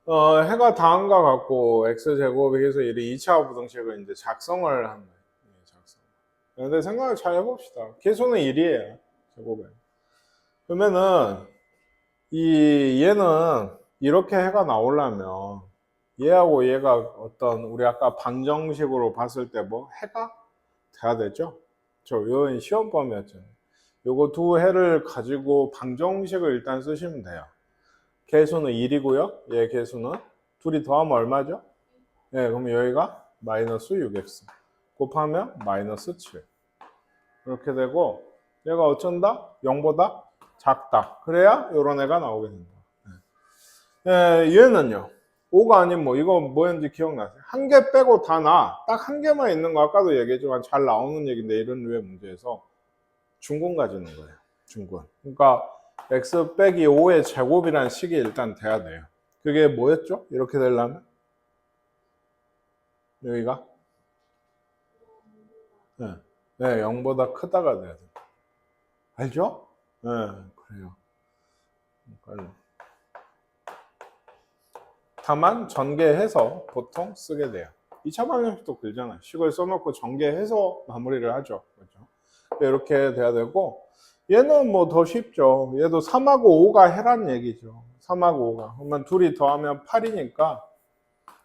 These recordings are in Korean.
해가 다음과 같고 x제곱에 해서 이 2차 부등식을 이제 작성을 하는 거예요. 작성. 근데 생각을 잘 해봅시다. 계수는 1이에요. 제곱에. 그러면은 얘는 이렇게 해가 나오려면 얘하고 얘가 어떤 우리 아까 방정식으로 봤을 때 뭐 해가 돼야 되죠? 이건 시험범위였잖아요. 요거 두 해를 가지고 방정식을 일단 쓰시면 돼요. 개수는 1이고요. 얘 개수는 둘이 더하면 얼마죠? 네, 그럼 여기가 마이너스 6x 곱하면 마이너스 7 이렇게 되고 얘가 어쩐다? 0보다 작다. 그래야 요런 애가 나오게 된다. 네, 얘는요. 5가 아닌 이거 뭐였는지 기억나세요? 한 개 빼고 다 나. 딱 한 개만 있는 거 아까도 얘기했지만 잘 나오는 얘기인데 이런 류의 문제에서 중근 가지는 거예요. 중근. 그러니까 x 빼기 5의 제곱이라는 식이 일단 돼야 돼요. 그게 뭐였죠? 이렇게 되려면? 여기가? 네, 네 0보다 크다가 돼야 돼요. 알죠? 네, 그래요. 다만 전개해서 보통 쓰게 돼요. 2차 방정식도 그러잖아요. 식을 써놓고 전개해서 마무리를 하죠. 그렇죠? 이렇게 돼야 되고 얘는 뭐 더 쉽죠. 얘도 3하고 5가 해란 얘기죠. 3하고 5가. 그러면 둘이 더하면 8이니까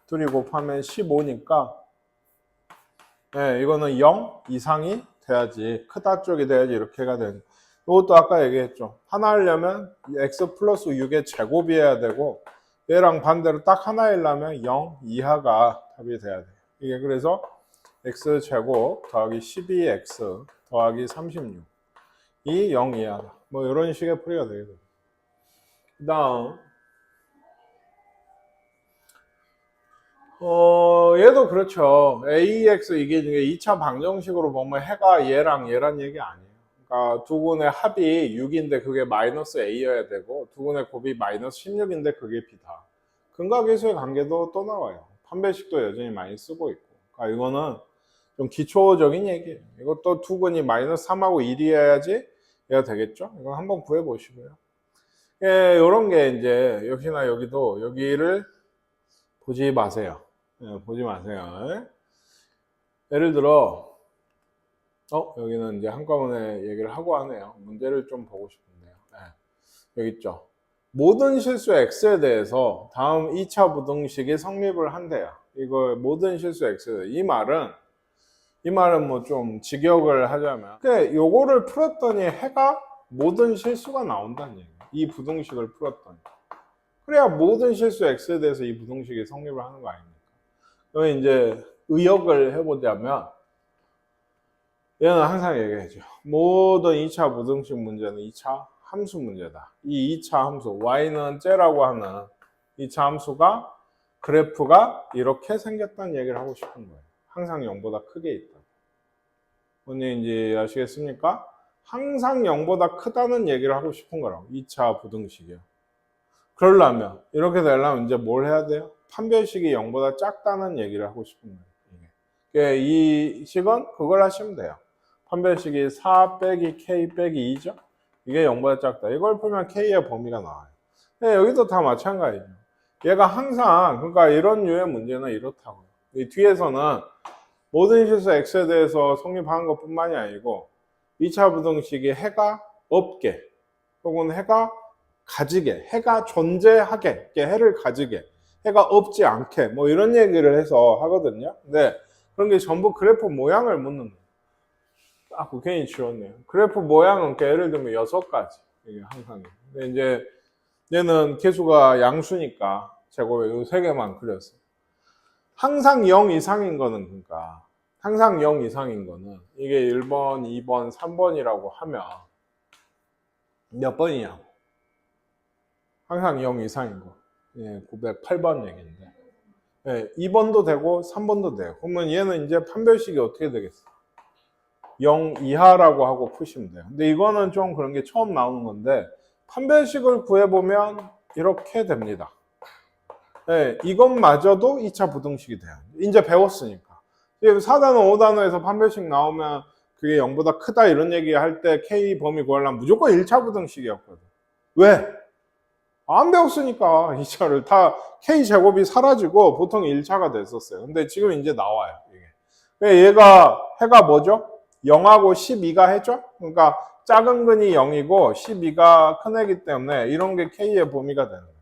둘이 곱하면 15니까 네, 이거는 0 이상이 돼야지 크다 쪽이 돼야지 이렇게가 되는. 이것도 아까 얘기했죠. 하나 하려면 x 플러스 6의 제곱이어야 되고 얘랑 반대로 딱 하나이려면 0 이하가 답이 돼야 돼요. 이게 그래서 x제곱 더하기 12x 더하기 36 이 0 이하다. 뭐 이런 식의 풀이가 되겠죠. 그 다음 얘도 그렇죠. ax 이게 2차 방정식으로 보면 해가 얘랑 얘란 얘기 아니에요. 그러니까 두 군의 합이 6인데 그게 마이너스 a여야 되고 두 군의 곱이 마이너스 16인데 그게 b다. 근각계수의 관계도 또 나와요. 판별식도 여전히 많이 쓰고 있고. 그러니까 이거는 좀 기초적인 얘기예요. 이것도 두 군이 마이너스 3하고 1이어야지 얘가 되겠죠? 이거 한번 구해보시고요. 예, 요런 게 이제 역시나 여기도 여기를 보지 마세요. 예, 보지 마세요. 예를 들어 여기는 이제 한꺼번에 얘기를 하고 하네요. 문제를 좀 보고 싶은데요. 예, 여기 있죠. 모든 실수 x에 대해서 다음 2차 부등식이 성립을 한대요. 이거 모든 실수 x에 이 말은 뭐 좀 직역을 하자면 요거를 풀었더니 해가 모든 실수가 나온다는 얘기예요. 이 부등식을 풀었더니 그래야 모든 실수 x에 대해서 이 부등식이 성립을 하는 거 아닙니까? 그럼 이제 의역을 해보자면 얘는 항상 얘기하죠. 모든 2차 부등식 문제는 2차 함수 문제다. 이 2차 함수 y는 째라고 하는 2차 함수가 그래프가 이렇게 생겼다는 얘기를 하고 싶은 거예요. 항상 0보다 크게 있다. 뭔지 이제 아시겠습니까? 항상 0보다 크다는 얘기를 하고 싶은 거라고. 2차 부등식이요. 그러려면 이렇게 되려면 이제 뭘 해야 돼요? 판별식이 0보다 작다는 얘기를 하고 싶은 거예요. 이 식은 그걸 하시면 돼요. 판별식이 4 빼기 k 빼기 2죠? 이게 0보다 작다. 이걸 풀면 k의 범위가 나와요. 여기도 다 마찬가지죠. 얘가 항상 그러니까 이런 류의 문제는 이렇다고요. 이 뒤에서는 모든 실수 x에 대해서 성립하는 것 뿐만이 아니고 2차 부등식이 해가 없게 혹은 해가 가지게 해가 존재하게 해를 가지게 해가 없지 않게 뭐 이런 얘기를 해서 하거든요. 근데 그런 게 전부 그래프 모양을 묻는 거예요. 아, 괜히 지웠네요. 그래프 모양은 예를 들면 6가지 이게 항상. 근데 이제 얘는 개수가 양수니까 제곱에 이 3개만 그렸어요. 항상 0 이상인 거는 그러니까 항상 0 이상인 거는 이게 1번, 2번, 3번이라고 하면 몇 번이냐고. 항상 0 이상인 거. 예, 908번 얘기인데. 예, 2번도 되고 3번도 돼요. 그러면 얘는 이제 판별식이 어떻게 되겠어? 0 이하라고 하고 푸시면 돼요. 근데 이거는 좀 그런 게 처음 나오는 건데 판별식을 구해보면 이렇게 됩니다. 네, 이것마저도 2차 부등식이 돼요. 이제 배웠으니까. 4단원, 5단원에서 판별식 나오면 그게 0보다 크다 이런 얘기 할 때 K 범위 구하려면 무조건 1차 부등식이었거든. 왜? 안 배웠으니까 2차를 다 K제곱이 사라지고 보통 1차가 됐었어요. 근데 지금 이제 나와요. 이게. 얘가 해가 뭐죠? 0하고 12가 해죠? 그러니까 작은 근이 0이고 12가 큰 애기 때문에 이런 게 K의 범위가 되는 거예요.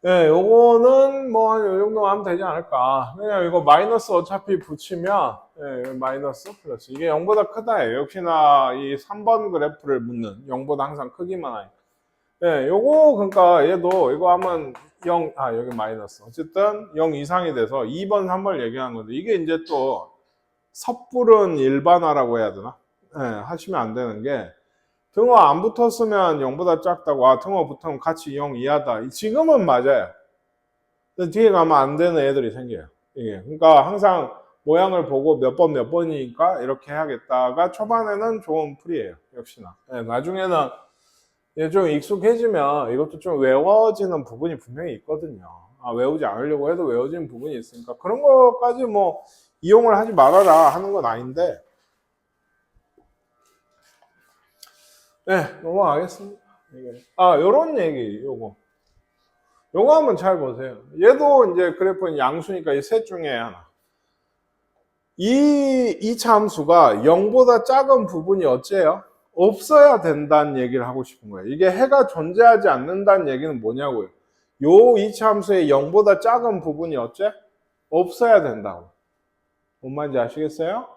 네, 요거는 뭐 한 요 정도 하면 되지 않을까. 왜냐면 이거 마이너스 어차피 붙이면 네, 마이너스 플러스 이게 0보다 크다예요. 역시나 이 3번 그래프를 묻는 0보다 항상 크기만 하니까. 네, 요거 그러니까 얘도 이거 하면 0, 여기 마이너스. 어쨌든 0 이상이 돼서 2번, 3번 얘기하는 건데 이게 이제 또 섣부른 일반화라고 해야 되나? 네, 하시면 안 되는 게 등호 안 붙었으면 0보다 작다고 등호 붙으면 같이 0 이하다. 지금은 맞아요. 근데 뒤에 가면 안 되는 애들이 생겨요. 이게. 그러니까 항상 모양을 보고 몇 번 몇 번이니까 이렇게 해야겠다가 초반에는 좋은 풀이에요. 역시나. 네, 나중에는 좀 익숙해지면 이것도 좀 외워지는 부분이 분명히 있거든요. 외우지 않으려고 해도 외워지는 부분이 있으니까 그런 것까지 뭐 이용을 하지 말아라 하는 건 아닌데 네, 넘어가겠습니다. 요런 얘기, 요거 한번 잘 보세요. 얘도 이제 그래프는 양수니까 이 셋 중에 하나. 이 참수가 0보다 작은 부분이 어째요? 없어야 된다는 얘기를 하고 싶은 거예요. 이게 해가 존재하지 않는다는 얘기는 뭐냐고요. 요 이차함수의 0보다 작은 부분이 어째? 없어야 된다고. 뭔 말인지 아시겠어요?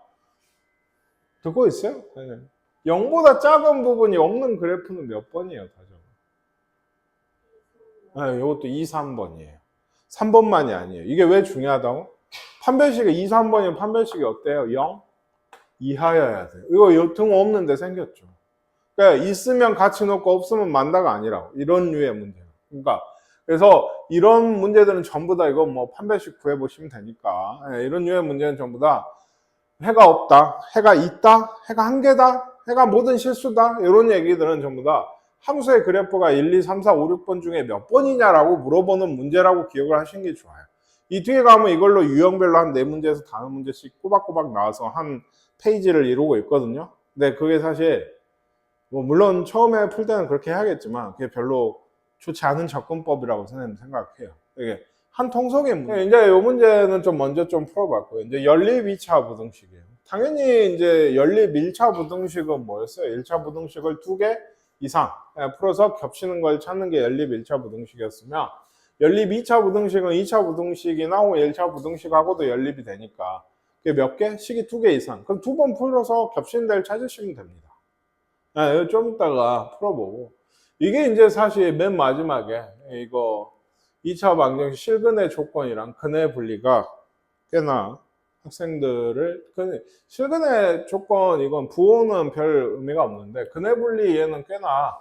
듣고 있어요? 네. 0보다 작은 부분이 없는 그래프는 몇 번이에요? 네, 이것도 2, 3번이에요. 3번만이 아니에요. 이게 왜 중요하다고? 판별식이 2, 3번이면 판별식이 어때요? 0 이하여야 돼요. 이거 등호 없는데 생겼죠. 그러니까 있으면 같이 놓고 없으면 만다가 아니라고. 이런 류의 문제. 그러니까 그래서 이런 문제들은 전부 다 이거 뭐 판별식 구해보시면 되니까 이런 류의 문제는 전부 다 해가 없다, 해가 있다, 해가 한 개다, 해가 모든 실수다 이런 얘기들은 전부 다 함수의 그래프가 1, 2, 3, 4, 5, 6번 중에 몇 번이냐라고 물어보는 문제라고 기억을 하시는 게 좋아요. 이 뒤에 가면 이걸로 유형별로 한 4문제에서 5문제씩 꼬박꼬박 나와서 한 페이지를 이루고 있거든요. 근데 그게 사실 뭐 물론 처음에 풀 때는 그렇게 해야겠지만 그게 별로 좋지 않은 접근법이라고 선생님 생각해요. 이게 한 통속의 문제. 이제 이 문제는 좀 먼저 좀 풀어봤고요. 이제 연립 2차 부등식이에요. 당연히 이제 연립 1차 부등식은 뭐였어요? 1차 부등식을 2개 이상 풀어서 겹치는 걸 찾는 게 연립 1차 부등식이었으면 연립 2차 부등식은 2차 부등식이나 1차 부등식하고도 연립이 되니까 그게 몇 개? 식이 2개 이상. 그럼 2번 풀어서 겹치는 데를 찾으시면 됩니다. 좀 이따가 풀어보고 이게 이제 사실 맨 마지막에 이거 2차 방정식 실근의 조건이랑 근의 분리가 꽤나 학생들을 실근의 조건 이건 부호는 별 의미가 없는데 근의 분리 얘는 꽤나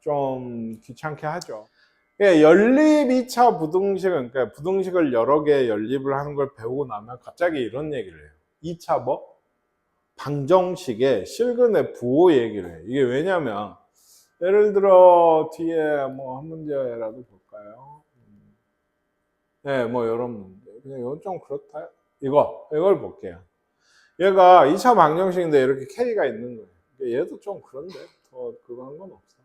좀 귀찮게 하죠. 연립 2차 부등식은 그러니까 부등식을 여러 개 연립을 하는 걸 배우고 나면 갑자기 이런 얘기를 해요. 2차 뭐? 방정식의 실근의 부호 얘기를 해요. 이게 왜냐면 예를 들어 뒤에 뭐 한 문제라도 볼까요? 네, 뭐 이런 문제. 그냥 이건 좀 그렇다. 이걸 볼게요. 얘가 2차 방정식인데 이렇게 K가 있는 거예요. 얘도 좀 그런데 더 그거 한 건 없어.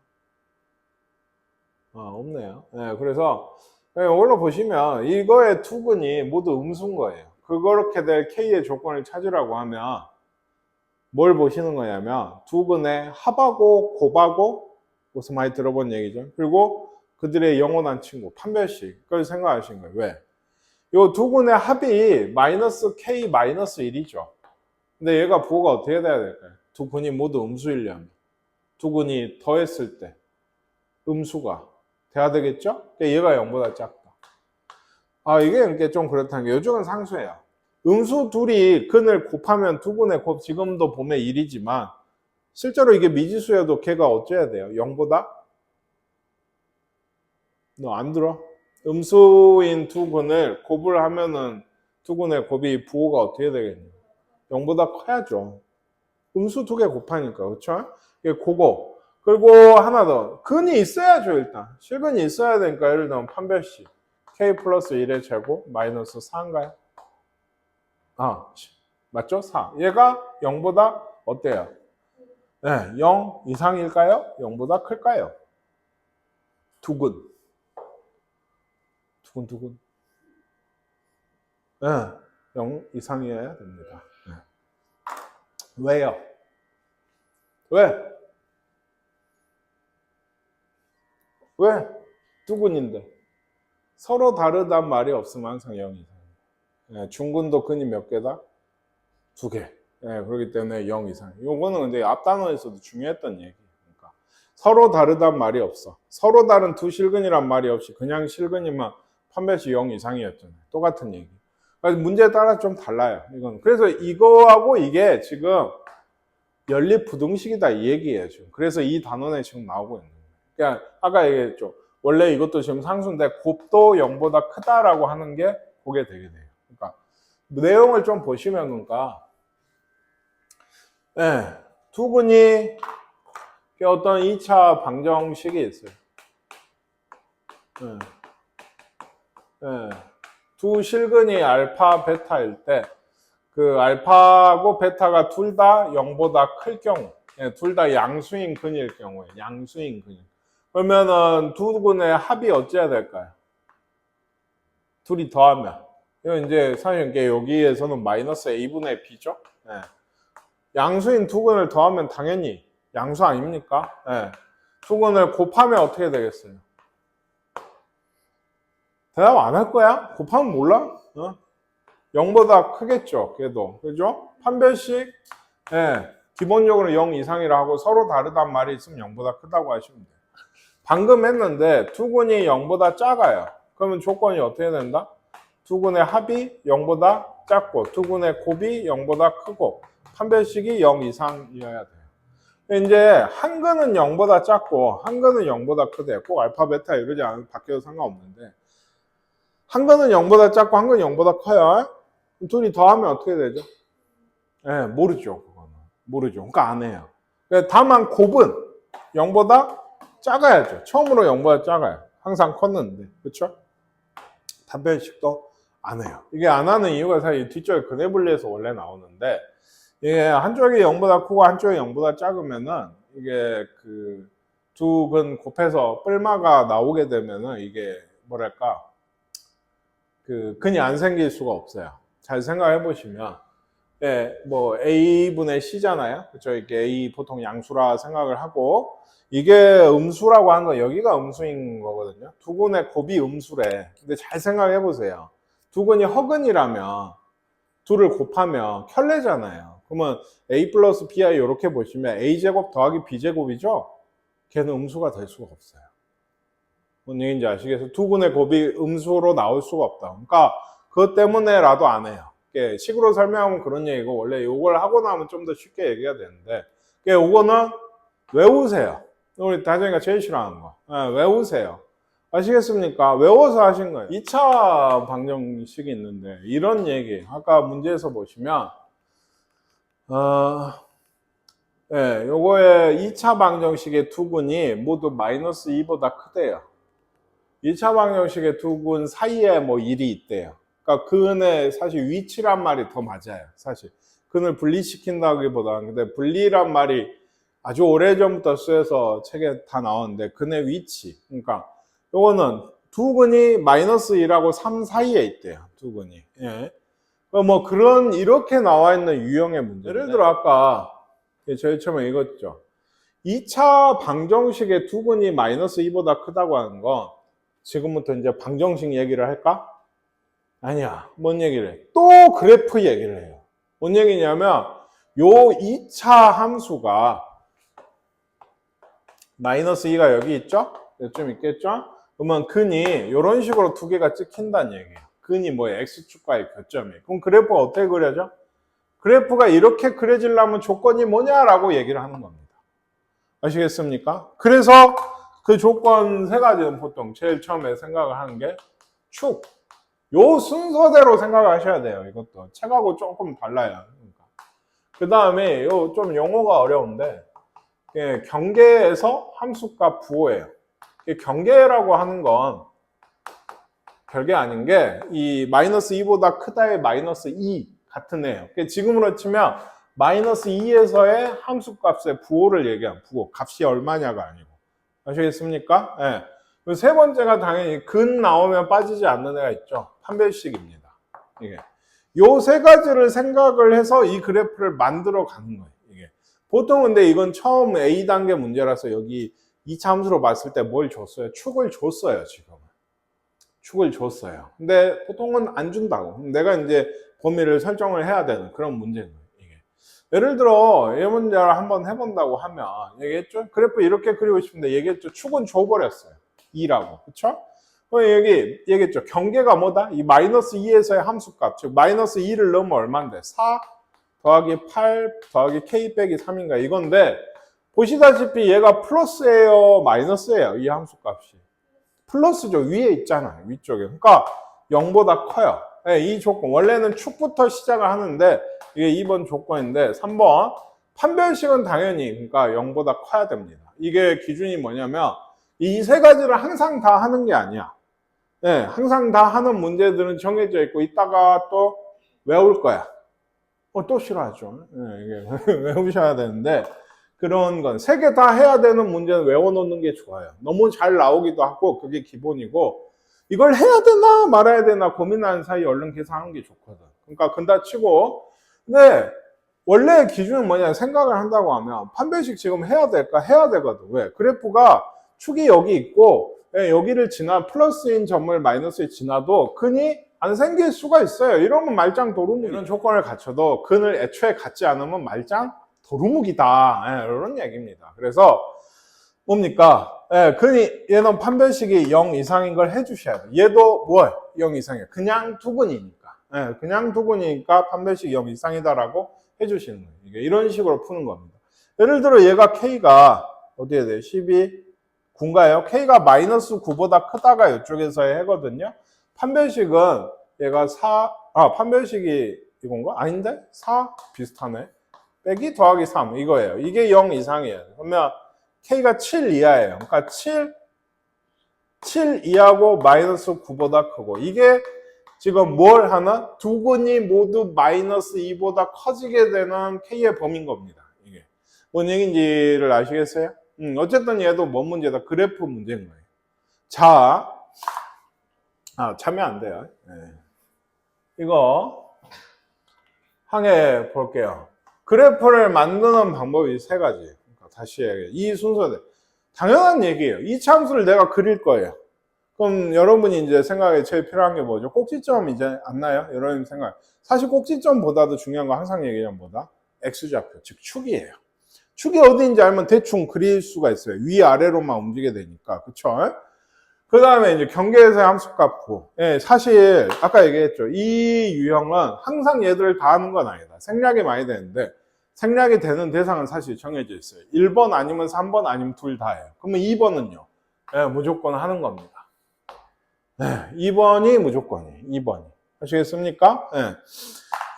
없네요. 네, 그래서 이걸로 보시면 이거의 투근이 모두 음수인 거예요. 그렇게 될 K의 조건을 찾으라고 하면 뭘 보시는 거냐면 두근의 합하고 곱하고 무슨 많이 들어본 얘기죠. 그리고 그들의 영원한 친구 판별식 그걸 생각하신 거예요. 왜? 이 두근의 합이 마이너스 K 마이너스 1이죠. 근데 얘가 부호가 어떻게 돼야 될까요? 두 근이 모두 음수이려면 두 근이 더했을 때 음수가 돼야 되겠죠? 얘가 0보다 작다. 이게 좀 그렇다는 게 요즘은 상수예요. 음수 둘이 근을 곱하면 두 근의 곱 지금도 보면 1이지만 실제로 이게 미지수여도 걔가 어째야 돼요? 0보다? 너 안 들어? 음수인 두 근을 곱을 하면은 두 근의 곱이 부호가 어떻게 되겠냐? 0보다 커야죠. 음수 두 개 곱하니까 그렇죠? 이게 그거. 그리고 하나 더. 근이 있어야죠 일단. 실근이 있어야 되니까 예를 들면 판별식 k 플러스 1의 제곱 마이너스 4인가요? 맞죠? 4. 얘가 0보다 어때요? 네, 0 이상일까요? 0보다 클까요? 두근. 두근두근. 네, 0 이상이어야 됩니다. 네. 왜요? 왜? 왜? 두근인데. 서로 다르단 말이 없으면 항상 0 이상. 네, 중근도 근이 몇 개다? 2개. 네, 그렇기 때문에 0 이상. 요거는 근데 앞 단원에서도 중요했던 얘기. 그러니까 서로 다르단 말이 없어. 서로 다른 두 실근이란 말이 없이 그냥 실근이면 판별식 0 이상이었잖아요. 똑같은 얘기. 문제에 따라 좀 달라요. 이건. 그래서 이거하고 이게 지금 연립부등식이다 이 얘기예요. 지금. 그래서 이 단원에 지금 나오고 있는 거예요. 그러니까 아까 얘기했죠. 원래 이것도 지금 상수인데 곱도 0보다 크다라고 하는 게 그게 되게 돼요. 그러니까 내용을 좀 보시면 그러니까 네, 두근이 어떤 2차 방정식이 있어요. 네. 네. 두 실근이 알파, 베타일 때 그 알파하고 베타가 둘 다 0보다 클 경우, 둘 다 양수인 근일 경우에 양수인 근일. 그러면은 두 근의 합이 어찌해야 될까요? 둘이 더하면. 이건 이제 사실 여기에서는 마이너스 a분의 b죠. 네. 양수인 두 근을 더하면 당연히 양수 아닙니까? 네. 두 근을 곱하면 어떻게 되겠어요? 대답 안 할 거야? 곱하면 몰라? 0보다 크겠죠, 걔도. 그죠? 판별식, 예, 기본적으로 0 이상이라 하고 서로 다르단 말이 있으면 0보다 크다고 하시면 돼요. 방금 했는데 두 근이 0보다 작아요. 그러면 조건이 어떻게 된다? 두 근의 합이 0보다 작고 두 근의 곱이 0보다 크고 판별식이 0 이상이어야 돼요. 이제 한 근은 0보다 작고 한 근은 0보다 크대. 꼭 알파, 베타 이러지 않아도 바뀌어도 상관없는데 한 근은 0보다 작고 한 근은 0보다 커요. 둘이 더하면 어떻게 되죠? 네, 모르죠. 그거는. 모르죠. 그러니까 안 해요. 다만 곱은 0보다 작아야죠. 처음으로 0보다 작아요. 항상 컸는데. 그렇죠? 판별식도 안 해요. 이게 안 하는 이유가 사실 뒤쪽에 근해 분리에서 원래 나오는데 이게 한쪽이 0보다 크고 한쪽이 0보다 작으면은 이게 그 두 근 곱해서 뿔마가 나오게 되면은 이게 뭐랄까 그 근이 안 생길 수가 없어요. 잘 생각해 보시면, 예, 뭐 a분의 c잖아요. 그렇죠? 이게 a 보통 양수라 생각을 하고 이게 음수라고 하는 건 여기가 음수인 거거든요. 두 근의 곱이 음수래. 근데 잘 생각해 보세요. 두 근이 허근이라면 둘을 곱하면 켤레잖아요. 그러면 a 플러스 bi 이렇게 보시면 a 제곱 더하기 b 제곱이죠. 걔는 음수가 될 수가 없어요. 뭔 얘기인지 아시겠어요? 두 근의 곱이 음수로 나올 수가 없다. 그러니까 그것 때문에라도 안 해요. 식으로 설명하면 그런 얘기고 원래 이걸 하고 나면 좀 더 쉽게 얘기가 되는데 이거는 외우세요. 우리 다정이가 제일 싫어하는 거. 외우세요. 아시겠습니까? 외워서 하신 거예요. 2차 방정식이 있는데 이런 얘기 아까 문제에서 보시면 요거의 2차 방정식의 두근이 모두 마이너스 2보다 크대요. 2차 방정식의 두 근 사이에 뭐 1이 있대요. 그러니까 근의 사실 위치란 말이 더 맞아요. 사실 근을 분리시킨다기보다는 근데 분리란 말이 아주 오래전부터 쓰여서 책에 다 나오는데 근의 위치. 그러니까 요거는 두 근이 마이너스 1하고 3 사이에 있대요. 두 근이. 예. 뭐 그런 이렇게 나와 있는 유형의 문제. 예를 들어 아까 저희 처음에 읽었죠. 2차 방정식의 두 근이 마이너스 2보다 크다고 하는 건 지금부터 이제 방정식 얘기를 할까? 아니야. 뭔 얘기를 해? 또 그래프 얘기를 해요. 뭔 얘기냐면 요 2차 함수가 마이너스 2가 여기 있죠? 좀 있겠죠? 그러면 근이 이런 식으로 두 개가 찍힌다는 얘기예요. 근이 뭐예요? x축과의 교점이에요. 그럼 그래프가 어떻게 그려져? 그래프가 이렇게 그려지려면 조건이 뭐냐라고 얘기를 하는 겁니다. 아시겠습니까? 그래서 그 조건 세 가지는 보통 제일 처음에 생각을 하는 게 축. 요 순서대로 생각을 하셔야 돼요. 이것도 책하고 조금 달라요. 그러니까. 그 다음에 요 좀 용어가 어려운데 경계에서 함수값 부호예요. 경계라고 하는 건 별게 아닌 게 이 마이너스 2보다 크다의 마이너스 2 같은 애예요. 지금으로 치면 마이너스 2에서의 함수값의 부호를 얘기하는 부호. 값이 얼마냐가 아니고. 아시겠습니까? 예. 세 번째가 당연히 근 나오면 빠지지 않는 애가 있죠. 판별식입니다. 이게 요 세 가지를 생각을 해서 이 그래프를 만들어 가는 거예요. 이게 보통 근데 이건 처음 A 단계 문제라서 여기 2차 함수로 봤을 때 뭘 줬어요? 축을 줬어요, 지금. 축을 줬어요. 근데 보통은 안 준다고. 내가 이제 범위를 설정을 해야 되는 그런 문제인 거예요. 이게. 예를 들어, 이 문제를 한번 해본다고 하면, 얘기했죠? 그래프 이렇게 그리고 싶은데, 얘기했죠? 축은 줘버렸어요. 2라고. 그쵸? 여기 얘기했죠? 경계가 뭐다? 이 마이너스 2에서의 함수값. 즉, 마이너스 2를 넣으면 얼만데? 4 더하기 8 더하기 k 빼기 3인가? 이건데, 보시다시피 얘가 플러스예요? 마이너스예요? 이 함수값이. 플러스죠. 위에 있잖아요. 위쪽에. 그러니까 0보다 커요. 네, 이 조건. 원래는 축부터 시작을 하는데 이게 2번 조건인데 3번 판별식은 당연히 그러니까 0보다 커야 됩니다. 이게 기준이 뭐냐면 이 세 가지를 항상 다 하는 게 아니야. 네, 항상 다 하는 문제들은 정해져 있고 이따가 또 외울 거야. 또 싫어하죠. 네, 이게 외우셔야 되는데 그런 건 세 개 다 해야 되는 문제는 외워놓는 게 좋아요. 너무 잘 나오기도 하고 그게 기본이고 이걸 해야 되나 말아야 되나 고민하는 사이에 얼른 계산하는 게 좋거든. 그러니까 근다 치고 근데 원래 기준은 뭐냐 생각을 한다고 하면 판별식 지금 해야 될까? 해야 되거든. 왜? 그래프가 축이 여기 있고 여기를 지나 플러스인 점을 마이너스에 지나도 근이 안 생길 수가 있어요. 이러면 말짱 도루묵 이런 조건을 갖춰도 근을 애초에 갖지 않으면 말짱 도루묵이다. 이런 얘기입니다. 그래서 뭡니까? 근이 얘는 판별식이 0 이상인 걸 해주셔야 돼요. 얘도 뭘? 0 이상이에요. 그냥 두근이니까. 그냥 두근이니까 판별식 0 이상이다라고 해주시는 거예요. 이게 이런 식으로 푸는 겁니다. 예를 들어 얘가 K가 어디에 돼요? 12, 9인가요? K가 마이너스 9보다 크다가 이쪽에서의 해거든요. 판별식은 얘가 4, 판별식이 이건가? 아닌데? 4? 비슷하네. 빼기 더하기 3 이거예요. 이게 0 이상이에요. 그러면 K가 7 이하예요. 그러니까 7 이하고 마이너스 9보다 크고 이게 지금 뭘 하나? 두 근이 모두 마이너스 2보다 커지게 되는 K의 범위인 겁니다. 이게 뭔 얘기인지를 아시겠어요? 어쨌든 얘도 뭔 문제다? 그래프 문제인 거예요. 자, 참여 안 돼요. 이거 항해 볼게요. 그래프를 만드는 방법이 세 가지. 그러니까 다시 해야겠 이 순서대. 당연한 얘기예요. 이 참수를 내가 그릴 거예요. 그럼 여러분이 이제 생각에 제일 필요한 게 뭐죠? 꼭지점 이제 안 나요? 여러분 생각. 사실 꼭지점보다도 중요한 건 항상 얘기한 뭐다? X좌표, 즉 축이에요. 축이 어디인지 알면 대충 그릴 수가 있어요. 위아래로만 움직이게 되니까. 그쵸? 그 다음에 이제 경계에서의 함수값 구. 사실 아까 얘기했죠. 이 유형은 항상 얘들을 다 하는 건 아니다. 생략이 많이 되는데 생략이 되는 대상은 사실 정해져 있어요. 1번 아니면 3번 아니면 둘 다예요. 그러면 2번은요. 무조건 하는 겁니다. 2번이 무조건이에요. 2번이. 아시겠습니까?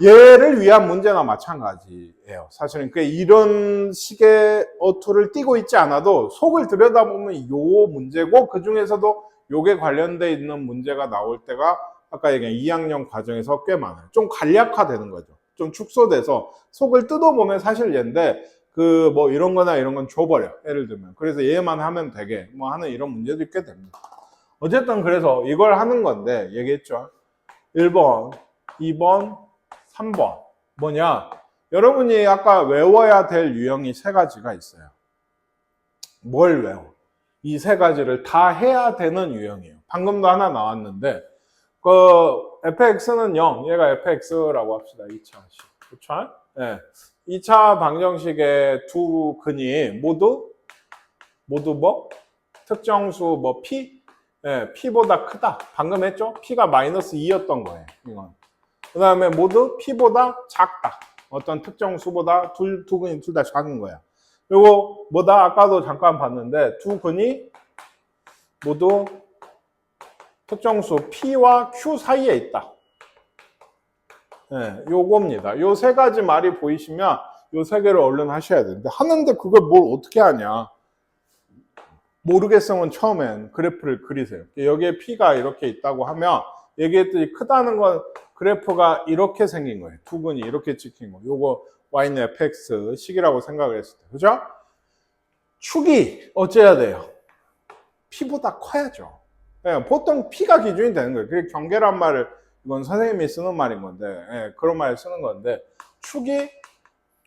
얘를 위한 문제나 마찬가지예요. 사실은 이런 식의 어투를 띄고 있지 않아도 속을 들여다보면 요 문제고 그 중에서도 요게 관련돼 있는 문제가 나올 때가 아까 얘기한 2학년 과정에서 꽤 많아요. 좀 간략화되는 거죠. 좀 축소돼서 속을 뜯어보면 사실 얘인데 그 뭐 이런 거나 이런 건 줘버려. 예를 들면. 그래서 얘만 하면 되게 뭐 하는 이런 문제도 꽤 됩니다. 어쨌든 그래서 이걸 하는 건데 얘기했죠. 1번, 2번, 3번 뭐냐? 여러분이 아까 외워야 될 유형이 세 가지가 있어요. 뭘 외워? 이 세 가지를 다 해야 되는 유형이에요. 방금도 하나 나왔는데 그 fx는 0, 얘가 fx라고 합시다. 2차식. 그렇죠? 2차 방정식의 두 근이 모두 뭐? 특정수 뭐 p? p보다 크다. 방금 했죠? p가 마이너스 2였던 거예요. 이건. 그 다음에 모두 p보다 작다. 어떤 특정 수보다 두 근이 둘 다 작은 거야. 그리고 뭐다? 아까도 잠깐 봤는데 두 근이 모두 특정 수 p와 q 사이에 있다. 요겁니다. 요 세 가지 말이 보이시면 요 세 개를 얼른 하셔야 되는데 하는데 그걸 뭘 어떻게 하냐? 모르겠으면 처음엔 그래프를 그리세요. 여기에 p가 이렇게 있다고 하면 얘기했더니 크다는 건 그래프가 이렇게 생긴 거예요. 두 근이 이렇게 찍힌 거. 요거 y는 fx 식이라고 생각을 했을 때. 그죠? 축이 어째야 돼요? P보다 커야죠. 예, 보통 P가 기준이 되는 거예요. 그게 경계란 말을, 이건 선생님이 쓰는 말인 건데, 예, 그런 말을 쓰는 건데, 축이,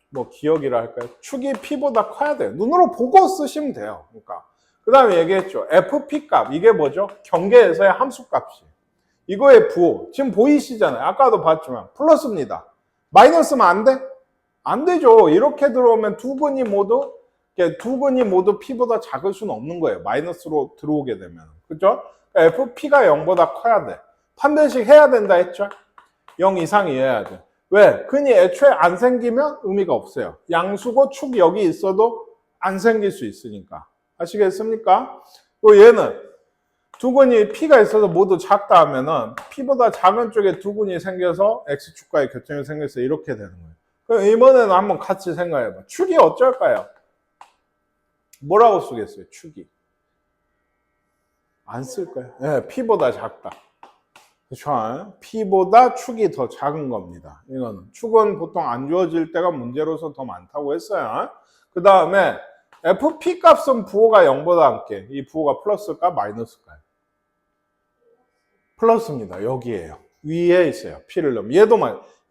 뭐 기억이라 할까요? 축이 P보다 커야 돼요. 눈으로 보고 쓰시면 돼요. 그러니까. 그 다음에 얘기했죠. FP 값, 이게 뭐죠? 경계에서의 함수 값이. 이거의 부호, 지금 보이시잖아요. 아까도 봤지만, 플러스입니다. 마이너스면 안 돼? 안 되죠. 이렇게 들어오면 두 근이 모두 P보다 작을 수는 없는 거예요. 마이너스로 들어오게 되면. 그죠? FP가 0보다 커야 돼. 판별식 해야 된다 했죠? 0 이상이어야 돼. 왜? 근이 애초에 안 생기면 의미가 없어요. 양수고 축 여기 있어도 안 생길 수 있으니까. 아시겠습니까? 또 얘는 두 근이 P가 있어서 모두 작다 하면은 P보다 작은 쪽에 두 근이 생겨서 X축과의 교점이 생겨서 이렇게 되는 거예요. 그럼 이번에는 한번 같이 생각해봐. 축이 어쩔까요? 뭐라고 쓰겠어요? 축이. 안 쓸까요? 네, P보다 작다. 그렇죠? P보다 축이 더 작은 겁니다. 이거는 축은 보통 안 주어질 때가 문제로서 더 많다고 했어요. 그 다음에 FP 값은 부호가 0보다 함께. 이 부호가 플러스일까 마이너스일까요? 플러스입니다. 여기에요. 위에 있어요. P를 넣으면. 얘도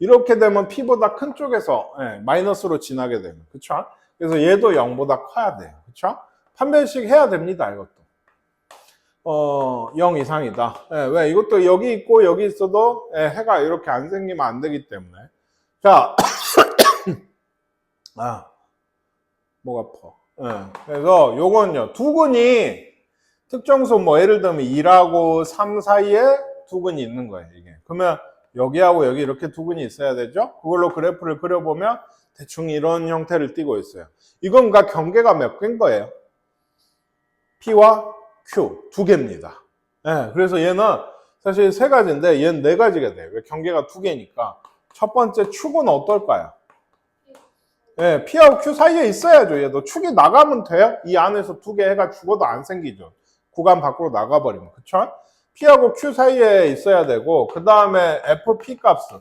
이렇게 되면 P보다 큰 쪽에서 마이너스로 지나게 되면. 그렇죠? 그래서 얘도 0보다 커야 돼요. 그렇죠? 판별식 해야 됩니다. 이것도. 0 이상이다. 왜? 이것도 여기 있고 여기 있어도 해가 이렇게 안 생기면 안 되기 때문에. 자, 목 아파. 그래서 요건요. 두 근이 특정수 뭐 예를 들면 2하고 3 사이에 두 근이 있는 거예요. 이게. 그러면 여기하고 여기 이렇게 두 근이 있어야 되죠? 그걸로 그래프를 그려보면 대충 이런 형태를 띠고 있어요. 이건 그러니까 경계가 몇 개인 거예요? P와 Q 두 개입니다. 그래서 얘는 사실 세 가지인데 얘는 네 가지가 돼요. 왜? 경계가 두 개니까. 첫 번째 축은 어떨까요? P하고 Q 사이에 있어야죠. 얘도 축이 나가면 돼요? 이 안에서 두 개 해가 죽어도 안 생기죠. 구간 밖으로 나가버리면. 그쵸? P하고 Q 사이에 있어야 되고, 그 다음에 FP 값은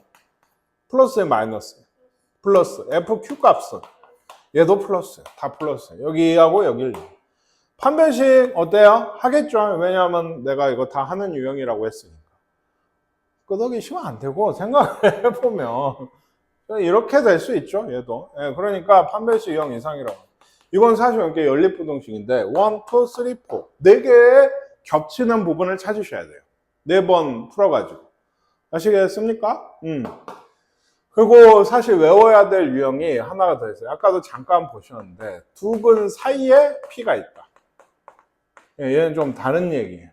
플러스에 마이너스. 플러스. FQ 값은 얘도 플러스예요. 다 플러스예요. 여기하고 여기를. 판별식 어때요? 하겠죠. 왜냐하면 내가 이거 다 하는 유형이라고 했으니까. 끄덕이시면 안 되고 생각을 해보면 이렇게 될 수 있죠. 얘도. 그러니까 판별식 0 이상이라고. 이건 사실 이렇게 연립부등식인데 1, 2, 3, 4 4개의 겹치는 부분을 찾으셔야 돼요. 4번 풀어가지고. 아시겠습니까? 그리고 사실 외워야 될 유형이 하나가 더 있어요. 아까도 잠깐 보셨는데 두 근 사이에 P가 있다. 얘는 좀 다른 얘기예요.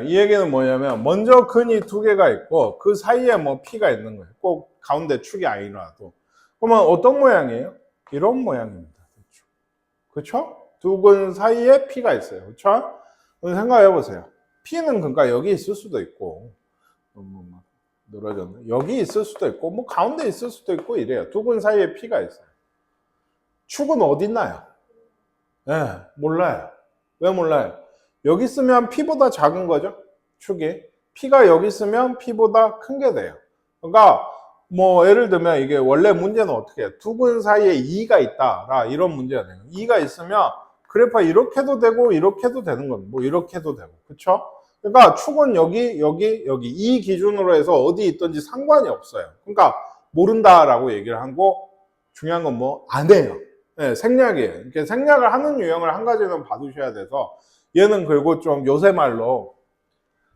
이 얘기는 뭐냐면 먼저 근이 두 개가 있고 그 사이에 뭐 P가 있는 거예요. 꼭 가운데 축이 아니라도. 그러면 어떤 모양이에요? 이런 모양입니다. 그렇죠? 두 근 사이에 P가 있어요. 그렇죠? 생각해 보세요. P는 그러니까 여기 있을 수도 있고 늘어졌네. 여기 있을 수도 있고 뭐 가운데 있을 수도 있고 이래요. 두 근 사이에 P가 있어요. 축은 어디 있나요? 몰라요. 왜 몰라요? 여기 있으면 P보다 작은 거죠. 축이. P가 여기 있으면 P보다 큰 게 돼요. 그러니까 뭐 예를 들면 이게 원래 문제는 어떻게 해요? 두 근 사이에 2가 있다. 이런 문제가 돼요. 2가 있으면 그래프가 이렇게도 되고 이렇게도 되는 겁니다. 뭐 이렇게도 되고. 그쵸? 그러니까 축은 여기 이 기준으로 해서 어디 있든지 상관이 없어요. 그러니까 모른다라고 얘기를 하고 중요한 건 뭐 안 해요. 생략이에요. 이렇게 생략을 하는 유형을 한 가지는 봐두셔야 돼서 얘는 그리고 좀 요새 말로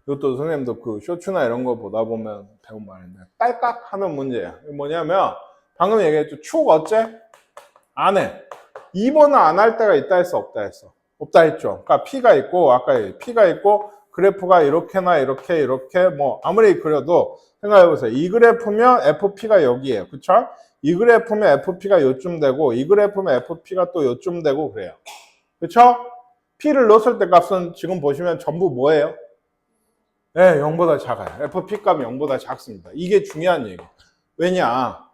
이것도 선생님도 그 쇼츠나 이런 거 보다 보면 배운 말인데 딸깍 하는 문제야. 뭐냐면 방금 얘기했죠. 축 어째? 안 해. 2번은 안 할 때가 있다 했어? 없다 했어? 없다 했죠. 그러니까 P가 있고 아까 P가 있고 그래프가 이렇게나 이렇게 뭐 아무리 그려도 생각해보세요. 이 그래프면 FP가 여기에요. 그쵸? 이 그래프면 FP가 요쯤 되고 이 그래프면 FP가 또 요쯤 되고 그래요. 그쵸? P를 넣었을 때 값은 지금 보시면 전부 뭐예요? 0보다 작아요. FP 값이 0보다 작습니다. 이게 중요한 얘기예요. 왜냐?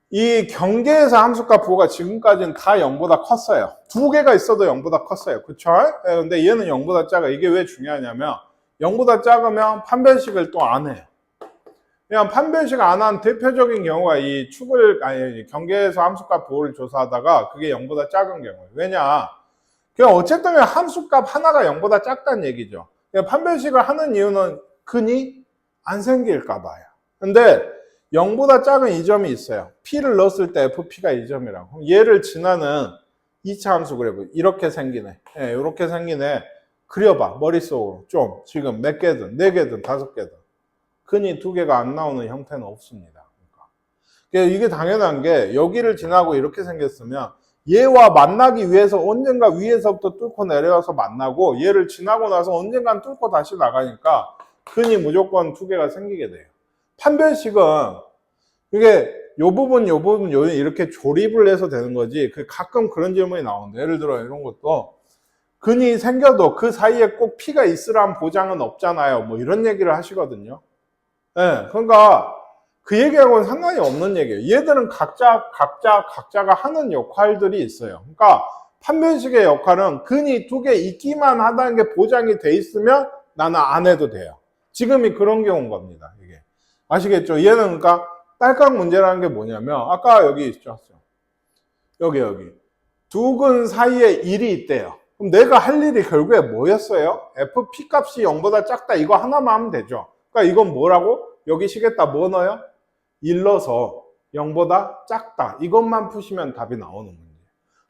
이 경계에서 함수값 부호가 지금까지는 다 0보다 컸어요. 두 개가 있어도 0보다 컸어요. 그쵸? 근데 얘는 0보다 작아. 이게 왜 중요하냐면 0보다 작으면 판별식을 또 안 해요. 그냥 판별식 안 한 대표적인 경우가 이 경계에서 함수값 부호를 조사하다가 그게 0보다 작은 경우예요. 왜냐? 그냥 어쨌든 함수값 하나가 0보다 작다는 얘기죠. 판별식을 하는 이유는 근이 안 생길까 봐요. 근데 0보다 작은 이 점이 있어요. P를 넣었을 때 FP가 이 점이라고. 얘를 지나는 2차 함수 그래보. 이렇게 생기네. 예, 이렇게 생기네. 그려봐. 머릿속으로. 좀 지금 몇 개든 4개든 5개든. 근이 2개가 안 나오는 형태는 없습니다. 그러니까 이게 당연한 게 여기를 지나고 이렇게 생겼으면 얘와 만나기 위해서 언젠가 위에서부터 뚫고 내려와서 만나고 얘를 지나고 나서 언젠간 뚫고 다시 나가니까 근이 무조건 2개가 생기게 돼요. 판별식은 이게 요 부분 이렇게 조립을 해서 되는 거지. 가끔 그런 질문이 나오는데 예를 들어 이런 것도 근이 생겨도 그 사이에 꼭 P가 있으란 보장은 없잖아요. 뭐 이런 얘기를 하시거든요. 네, 그러니까 그 얘기하고는 상관이 없는 얘기예요. 얘들은 각자가 하는 역할들이 있어요. 그러니까 판별식의 역할은 근이 2개 있기만 하다는 게 보장이 돼 있으면 나는 안 해도 돼요. 지금이 그런 경우인 겁니다. 이게 아시겠죠? 얘는 그러니까 딸깍 문제라는 게 뭐냐면 아까 여기 있죠. 여기 두 근 사이에 1이 있대요. 그럼 내가 할 일이 결국에 뭐였어요? FP 값이 0보다 작다 이거 하나만 하면 되죠. 그러니까 이건 뭐라고? 여기 시겠다 뭐 넣어요? 1 넣어서 0보다 작다 이것만 푸시면 답이 나오는 문제.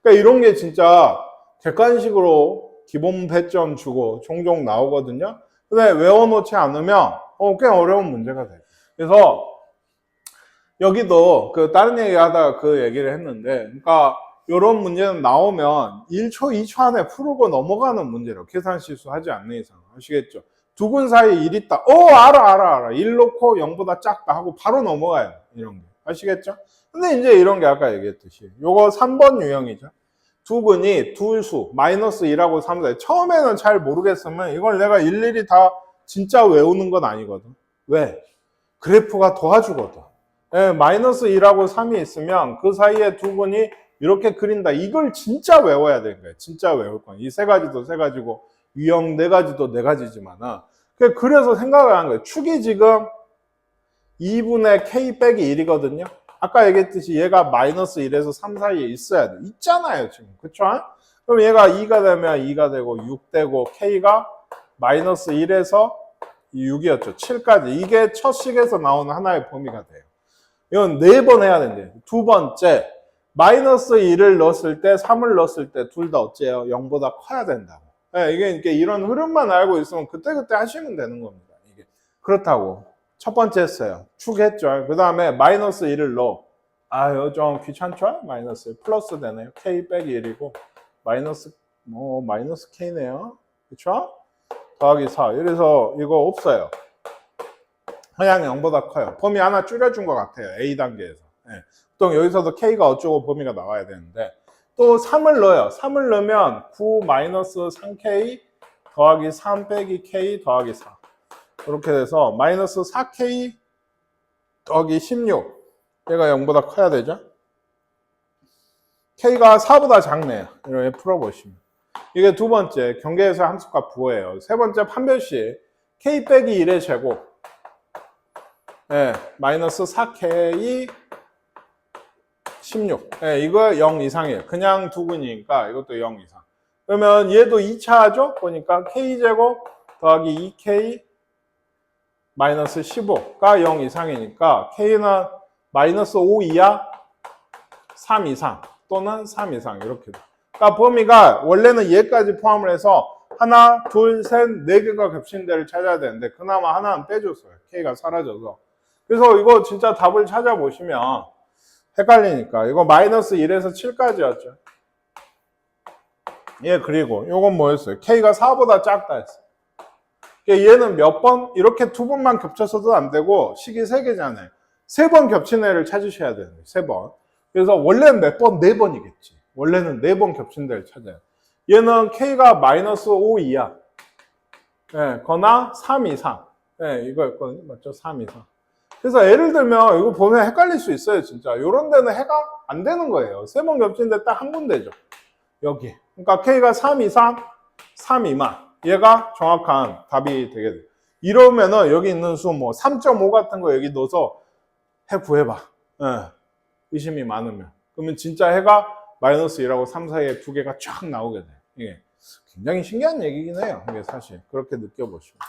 그러니까 이런 게 진짜 객관식으로 기본 배점 주고 종종 나오거든요. 근데 외워놓지 않으면 꽤 어려운 문제가 돼요. 그래서 여기도 다른 얘기 하다가 그 얘기를 했는데, 그러니까 이런 문제는 나오면 1초, 2초 안에 풀고 넘어가는 문제로 계산 실수하지 않는 이상. 아시겠죠? 두 근 사이에 1 있다. 알아. 1 놓고 0보다 작다 하고 바로 넘어가요. 이런 게. 아시겠죠? 근데 이제 이런 게 아까 얘기했듯이 요거 3번 유형이죠. 두 근이 둘수, 마이너스 2라고 3다. 처음에는 잘 모르겠으면 이걸 내가 일일이 다 진짜 외우는 건 아니거든. 왜? 그래프가 도와주거든. 예, 마이너스 2라고 3이 있으면 그 사이에 두 근이 이렇게 그린다. 이걸 진짜 외워야 되는 거예요. 진짜 외울 건. 이 세 가지도 세 가지고 유형 네 가지도 네 가지지만 그래서 생각을 한 거예요. 축이 지금 2분의 k 빼기 1이거든요. 아까 얘기했듯이 얘가 마이너스 1에서 3 사이에 있어야 돼. 있잖아요, 지금. 그쵸? 그럼 얘가 2가 되면 2가 되고 6 되고 k가 마이너스 1에서 6이었죠. 7까지. 이게 첫 식에서 나오는 하나의 범위가 돼요. 이건 4번 해야 된대요. 두 번째, 마이너스 1을 넣었을 때, 3을 넣었을 때 둘 다 어째요? 0보다 커야 된다고. 네, 이게 이런 흐름만 알고 있으면 그때그때 하시면 되는 겁니다. 이게. 그렇다고. 첫 번째 했어요. 축 했죠. 그 다음에 마이너스 1을 넣어. 이거 좀 귀찮죠? 마이너스 1. 플러스 되네요. k 빼기 1이고, 마이너스 k네요. 그쵸? 더하기 4. 이래서 이거 없어요. 그냥 0보다 커요. 범위 하나 줄여준 것 같아요. A 단계에서. 네. 보통 여기서도 K가 어쩌고 범위가 나와야 되는데 또 3을 넣어요. 3을 넣으면 9 마이너스 3K 더하기 3 빼기 K 더하기 4 이렇게 돼서 마이너스 4K 더하기 16 얘가 0보다 커야 되죠. K가 4보다 작네요. 이렇게 풀어보시면 이게 두 번째 경계에서 함수값 부호예요. 세 번째 판별식 K 빼기 1의 제곱 네, 마이너스 4K 16. 네, 이거 0 이상이에요. 그냥 두 근이니까 이것도 0 이상. 그러면 얘도 2차죠? 보니까 K제곱 더하기 2K 마이너스 15가 0 이상이니까 K는 마이너스 5 이하 3 이상 또는 3 이상 이렇게 돼. 그러니까 범위가 원래는 얘까지 포함을 해서 하나, 둘, 셋, 네 개가 겹친 데를 찾아야 되는데 그나마 하나는 빼줬어요. K가 사라져서. 그래서 이거 진짜 답을 찾아보시면 헷갈리니까 이거 마이너스 1에서 7까지였죠. 예, 그리고 이건 뭐였어요? K가 4보다 작다 했어요. 얘는 몇 번? 이렇게 두 번만 겹쳐서도 안 되고 식이 3개잖아요. 3번 겹친 애를 찾으셔야 돼요. 3번. 그래서 원래는 몇 번? 4번이겠지. 원래는 4번 겹친 데를 찾아요. 얘는 K가 마이너스 5 이하. 예, 거나 3 이상. 예, 이거였거든요. 맞죠? 3 이상. 그래서 예를 들면 이거 보면 헷갈릴 수 있어요. 진짜 이런 데는 해가 안 되는 거예요. 3번 겹치는데 딱 한 군데죠. 여기. 그러니까 K가 3 이상, 3 미만. 얘가 정확한 답이 되게 돼요. 이러면은 여기 있는 수 뭐 3.5 같은 거 여기 넣어서 해 구해봐. 예, 의심이 많으면. 그러면 진짜 해가 마이너스 2하고 3 사이에 두 개가 쫙 나오게 돼요. 이게 굉장히 신기한 얘기긴 해요. 이게 사실 그렇게 느껴보시면.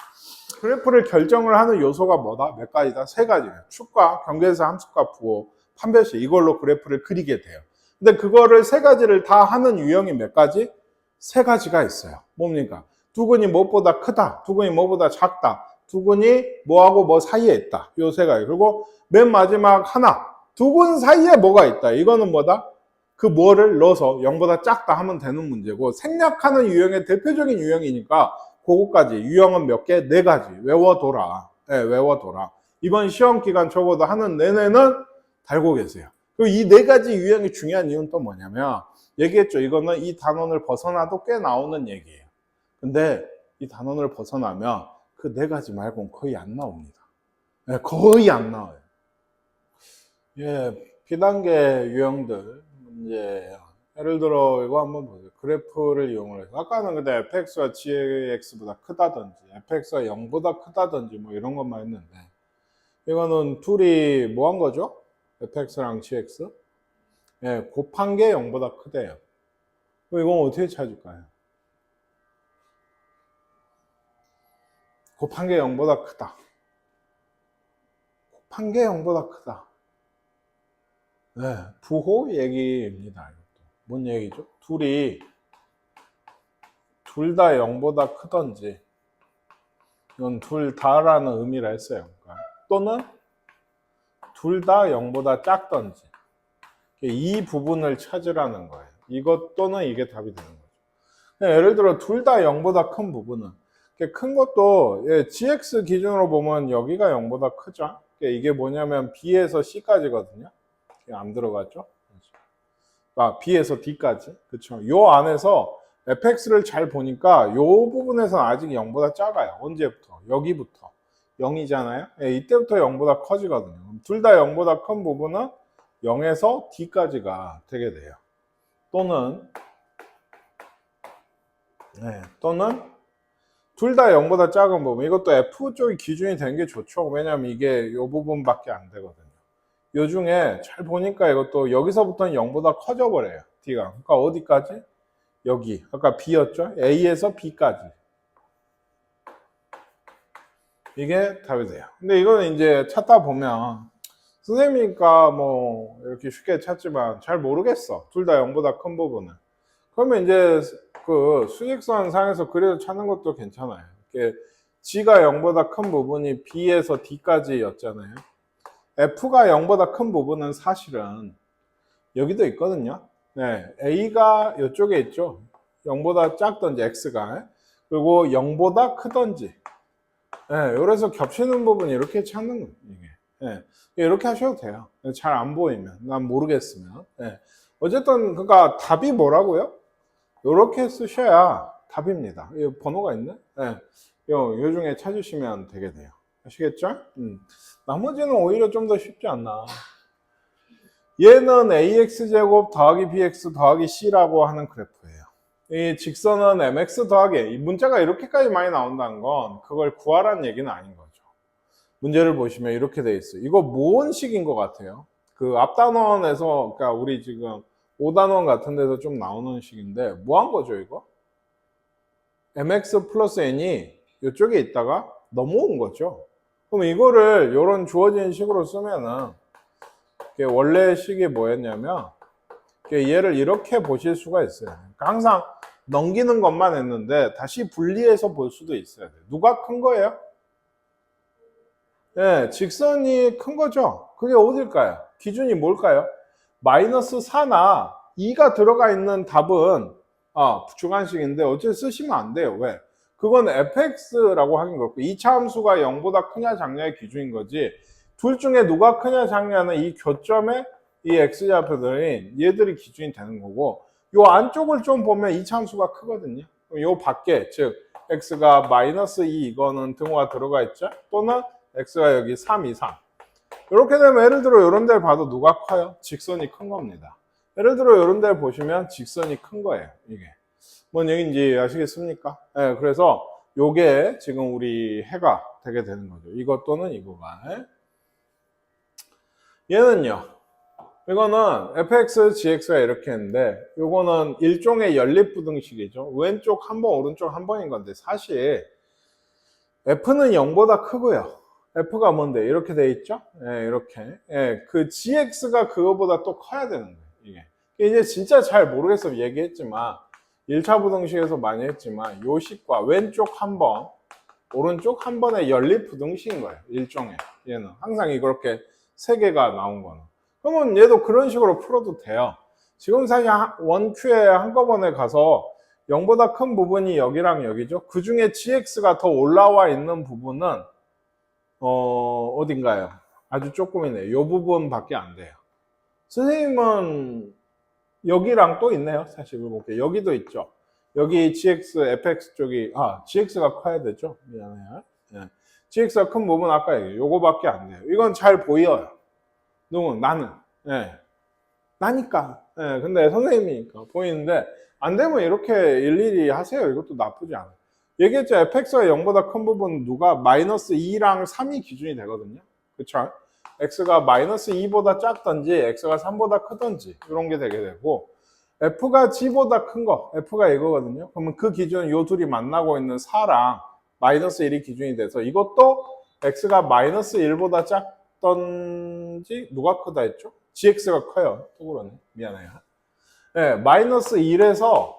그래프를 결정을 하는 요소가 뭐다? 몇 가지다? 세 가지예요. 축과, 경계에서 함수과, 부호, 판별식, 이걸로 그래프를 그리게 돼요. 근데 그거를 세 가지를 다 하는 유형이 몇 가지? 세 가지가 있어요. 뭡니까? 두근이 무엇보다 크다, 두근이 무엇보다 작다, 두근이 뭐하고 뭐 사이에 있다. 요 세 가지. 그리고 맨 마지막 하나, 두근 사이에 뭐가 있다. 이거는 뭐다? 그 뭐를 넣어서 0보다 작다 하면 되는 문제고, 생략하는 유형의 대표적인 유형이니까 그거까지. 유형은 몇 개? 네 가지. 외워둬라. 네, 외워둬라. 이번 시험 기간 적어도 하는 내내는 달고 계세요. 그리고 이 네 가지 유형이 중요한 이유는 또 뭐냐면, 얘기했죠. 이거는 이 단원을 벗어나도 꽤 나오는 얘기예요. 근데 이 단원을 벗어나면 그 네 가지 말고는 거의 안 나옵니다. 네, 거의 안 나와요. 예, B단계 유형들 문제예요. 예를 들어 이거 한번 보세요. 그래프를 이용을 해서 아까는 근데 fx가 gx보다 크다든지 fx가 0보다 크다든지 뭐 이런 것만 했는데, 이거는 둘이 뭐 한 거죠? fx랑 gx? 예, 곱한 게 0보다 크대요. 그럼 이건 어떻게 찾을까요? 곱한 게 0보다 크다. 곱한 게 0보다 크다. 네, 부호 얘기입니다. 이것도. 뭔 얘기죠? 둘이 둘 다 0보다 크던지, 이건 둘 다라는 의미를 했어요. 그러니까. 또는 둘 다 0보다 작던지, 이 부분을 찾으라는 거예요. 이것 또는 이게 답이 되는 거죠. 예를 들어 둘 다 0보다 큰 부분은, 큰 것도 gx 기준으로 보면 여기가 0보다 크죠. 이게 뭐냐면 b에서 c까지거든요. 안 들어갔죠? 아, B에서 D까지. 그쵸. 요 안에서 fx를 잘 보니까 요 부분에서는 아직 0보다 작아요. 언제부터? 여기부터. 0이잖아요. 예, 이때부터 0보다 커지거든요. 둘 다 0보다 큰 부분은 0에서 D까지가 되게 돼요. 또는 둘 다 0보다 작은 부분. 이것도 F 쪽이 기준이 된 게 좋죠. 왜냐면 이게 요 부분밖에 안 되거든요. 요 중에 잘 보니까 이것도 여기서부터는 0보다 커져 버려요. D가. 그러니까 어디까지? 여기. 아까 B였죠? A에서 B까지. 이게 답이 돼요. 근데 이거는 이제 찾다 보면 선생님이니까 뭐 이렇게 쉽게 찾지만 잘 모르겠어. 둘 다 0보다 큰 부분은. 그러면 이제 그 수직선 상에서 그려서 찾는 것도 괜찮아요. 이렇게 G가 0보다 큰 부분이 B에서 D까지였잖아요. F가 0보다 큰 부분은 사실은 여기도 있거든요. 네, A가 이쪽에 있죠. 0보다 작던지 X가, 그리고 0보다 크던지. 네, 그래서 겹치는 부분 이렇게 찾는 거예요. 이게. 네, 이렇게 하셔도 돼요. 잘 안 보이면, 난 모르겠으면. 네. 어쨌든 그러니까 답이 뭐라고요? 이렇게 쓰셔야 답입니다. 이 번호가 있네. 네, 요 중에 찾으시면 되게 돼요. 아시겠죠? 나머지는 오히려 좀 더 쉽지 않나. 얘는 ax제곱 더하기 bx 더하기 c라고 하는 그래프예요. 이 직선은 mx 더하기, 이 문자가 이렇게까지 많이 나온다는 건 그걸 구하라는 얘기는 아닌 거죠. 문제를 보시면 이렇게 돼 있어요. 이거 무언식인 것 같아요. 그 앞단원에서, 그러니까 우리 지금 5단원 같은 데서 좀 나오는 식인데 뭐 한 거죠 이거? mx 플러스 n이 이쪽에 있다가 넘어온 거죠. 그럼 이거를 이런 주어진 식으로 쓰면은 원래 식이 뭐였냐면 얘를 이렇게 보실 수가 있어요. 그러니까 항상 넘기는 것만 했는데 다시 분리해서 볼 수도 있어야 돼요. 누가 큰 거예요? 네, 직선이 큰 거죠. 그게 어딜까요? 기준이 뭘까요? 마이너스 4나 2가 들어가 있는 답은 주관식인데 어째 쓰시면 안 돼요. 왜? 그건 fx라고 하긴 그렇고 2차 함수가 0보다 크냐 작냐의 기준인 거지, 둘 중에 누가 크냐 작냐는 이 교점에 이 x좌표들이 얘들이 기준이 되는 거고, 요 안쪽을 좀 보면 2차 함수가 크거든요. 요 밖에, 즉 x가 마이너스 2 이거는 등호가 들어가 있죠. 또는 x가 여기 3 이상. 이렇게 되면 예를 들어 이런 데를 봐도 누가 커요? 직선이 큰 겁니다. 예를 들어 이런 데를 보시면 직선이 큰 거예요. 이게 뭔 얘기인지 아시겠습니까? 네, 그래서 요게 지금 우리 해가 되게 되는 거죠. 이것 또는 이거가. 얘는요, 이거는 fx, gx가 이렇게 했는데 이거는 일종의 연립부등식이죠. 왼쪽 한 번, 오른쪽 한 번인 건데 사실 f는 0보다 크고요. f가 뭔데? 이렇게 돼 있죠? 예, 이렇게. 예, 그 gx가 그거보다 또 커야 되는 거예요. 이게. 이제 진짜 잘 모르겠어 얘기했지만 1차 부등식에서 많이 했지만 요 식과 왼쪽 한 번, 오른쪽 한 번의 연립부등식인 거예요. 일종의. 얘는 항상 이렇게 세 개가 나온 거는. 그러면 얘도 그런 식으로 풀어도 돼요. 지금 사실 원큐에 한꺼번에 가서 0보다 큰 부분이 여기랑 여기죠. 그 중에 gx가 더 올라와 있는 부분은 어딘가요? 아주 조금이네요. 이 부분밖에 안 돼요. 선생님은 여기랑 또 있네요. 사실 볼게요. 여기도 있죠. 여기 gx, fx 쪽이 gx가 커야 되죠. 미안해요. 네. gx가 큰 부분 아까 얘기해요. 요거밖에 안 돼요. 이건 잘 보여요. 나는. 네. 나니까. 네. 근데 선생님이니까 보이는데 안 되면 이렇게 일일이 하세요. 이것도 나쁘지 않아요. 얘기했죠. fx가 0보다 큰 부분은 누가? 마이너스 2랑 3이 기준이 되거든요. 그쵸? x가 마이너스 2보다 작던지 x가 3보다 크던지 이런 게 되게 되고 f가 g보다 큰 거, f가 이거거든요. 그러면 그 기준은 요 둘이 만나고 있는 4랑 마이너스 1이 기준이 돼서 이것도 x가 마이너스 1보다 작던지 누가 크다 했죠? gx가 커요. 또 그러네. 미안해요. 네, 마이너스 1에서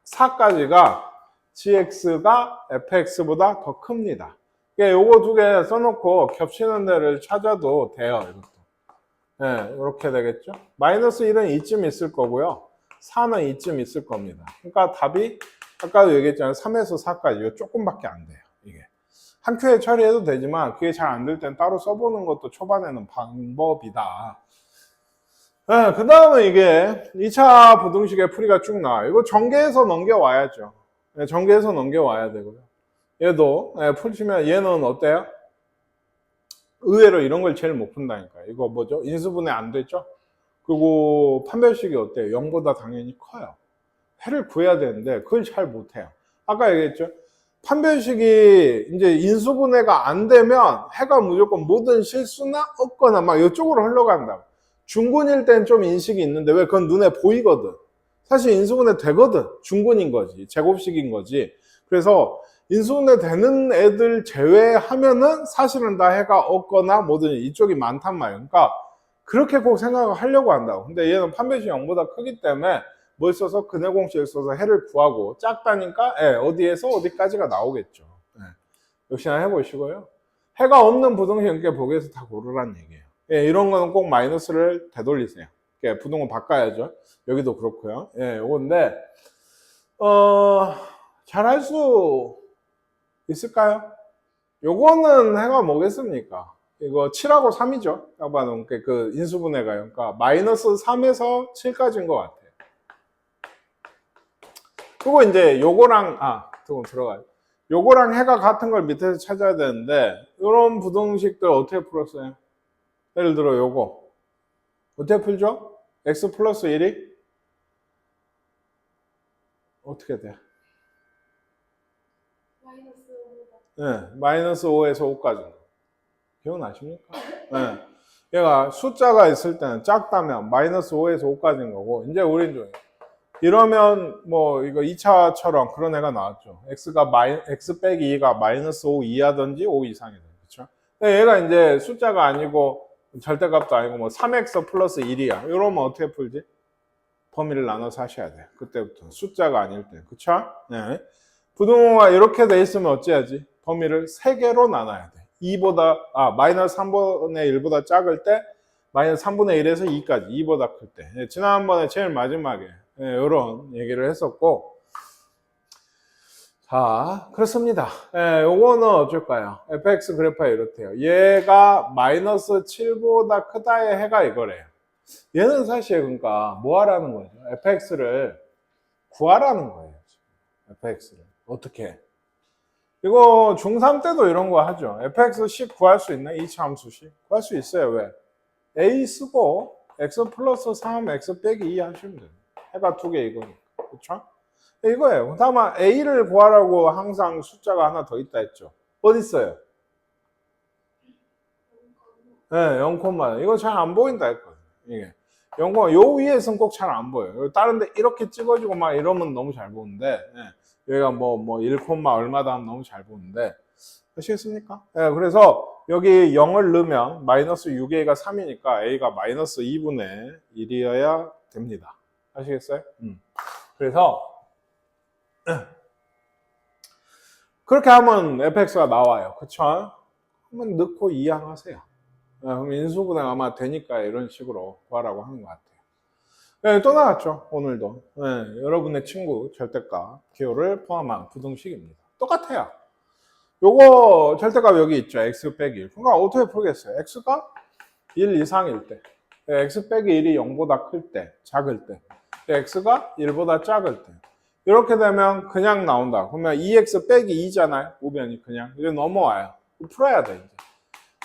4까지가 gx가 fx보다 더 큽니다. 요거 두 개 써놓고 겹치는 데를 찾아도 돼요. 이것도. 네, 이렇게 되겠죠. 마이너스 1은 이쯤 있을 거고요. 4는 이쯤 있을 겁니다. 그러니까 답이 아까도 얘기했잖아요. 3에서 4까지 이거 조금밖에 안 돼요. 이게 한 큐에 처리해도 되지만 그게 잘 안 될 땐 따로 써보는 것도 초반에는 방법이다. 네, 그 다음은 이게 2차 부등식의 풀이가 쭉 나와요. 이거 전개해서 넘겨와야죠. 네, 전개해서 넘겨와야 되고요. 얘도 풀치면 얘는 어때요? 의외로 이런 걸 제일 못 푼다니까요. 이거 뭐죠? 인수분해 안 됐죠? 그리고 판별식이 어때요? 0보다 당연히 커요. 해를 구해야 되는데 그걸 잘 못해요. 아까 얘기했죠? 판별식이 이제 인수분해가 안 되면 해가 무조건 모든 실수나 없거나 막 이쪽으로 흘러간다. 중군일 땐 좀 인식이 있는데 왜 그건 눈에 보이거든. 사실 인수분해 되거든. 중군인 거지. 제곱식인 거지. 그래서 인수분해 되는 애들 제외하면은 사실은 다 해가 없거나 뭐든 이쪽이 많단 말이에요. 그러니까 그렇게 꼭 생각을 하려고 한다고. 근데 얘는 판별식 0보다 크기 때문에 뭘 써서 근해 공식을 써서 해를 구하고 작다니까 어디에서 어디까지가 나오겠죠. 역시나 해보시고요. 해가 없는 부등식 이렇게 보기에서 다 고르란 얘기예요. 이런 거는 꼭 마이너스를 되돌리세요. 부등호 바꿔야죠. 여기도 그렇고요. 요건데 잘 할 수 있을까요? 요거는 해가 뭐겠습니까? 이거 7하고 3이죠. 딱 봐도 그 인수분해가요. 그러니까 마이너스 3에서 7까지인 것 같아요. 그리고 이제 요거랑 조금 들어가요. 요거랑 해가 같은 걸 밑에서 찾아야 되는데 이런 부등식들 어떻게 풀었어요? 예를 들어 요거 어떻게 풀죠? x 플러스 1이 어떻게 돼? 마이너스 5에서 5까지. 기억나십니까? 얘가 숫자가 있을 때는 작다면 마이너스 5에서 5까지인 거고 이제 우린 좀 이러면 뭐 이거 2차처럼 그런 애가 나왔죠. x 빼기 2가 마이너스 5 이하든지 5 이상이든지. 그렇죠? 얘가 이제 숫자가 아니고 절대값도 아니고 뭐 3x 플러스 1이야. 이러면 어떻게 풀지? 범위를 나눠서 하셔야 돼요. 그때부터 숫자가 아닐 때. 그쵸? 네. 부등호가 이렇게 돼 있으면 어찌하지? 범위를 3개로 나눠야 돼. 마이너스 3분의 1보다 작을 때 마이너스 3분의 1에서 2까지 2보다 클 때. 지난번에 제일 마지막에 이런 얘기를 했었고 자 그렇습니다. 요거는 어쩔까요? fx 그래프가 이렇대요. 얘가 마이너스 7보다 크다의 해가 이거래요. 얘는 사실 그러니까 뭐 하라는 거죠? fx를 구하라는 거예요. fx를 어떻게? 이거 중3 때도 이런 거 하죠. fx10 구할 수 있나? 2차 함수10 구할 수 있어요. 왜? a 쓰고 x 플러스 3 x 빼기 2 하시면 돼요. 해가 두 개 이거니까. 그쵸? 이거예요. 다만 a를 구하라고 항상 숫자가 하나 더 있다 했죠. 어디 있어요? 네, 0, 이거 잘 안 보인다 했거든요. 이게. 0, 요 위에서는 꼭 잘 안 보여요. 다른 데 이렇게 찍어주고 막 이러면 너무 잘 보는데, 예. 여기가 뭐 1, 얼마다 하면 너무 잘 보는데, 아시겠습니까? 예, 그래서 여기 0을 넣으면 마이너스 6a가 3이니까 a가 마이너스 2분의 1이어야 됩니다. 아시겠어요? 그래서 그렇게 하면 fx가 나와요. 그쵸? 한번 넣고 이항하세요. 그럼 인수분해 아마 되니까 이런 식으로 구하라고 하는 것 같아요. 네, 또 나왔죠. 오늘도. 네, 여러분의 친구 절대값 기호를 포함한 부등식입니다. 똑같아요. 요거 절대값 여기 있죠. x 빼기 1. 그러니까 어떻게 풀겠어요? x가 1 이상일 때, x 빼기 1이 0보다 클 때, 작을 때, x가 1보다 작을 때. 이렇게 되면 그냥 나온다. 그러면 2x 빼기 2잖아요. 우변이 그냥. 이제 넘어와요. 풀어야 돼, 이제.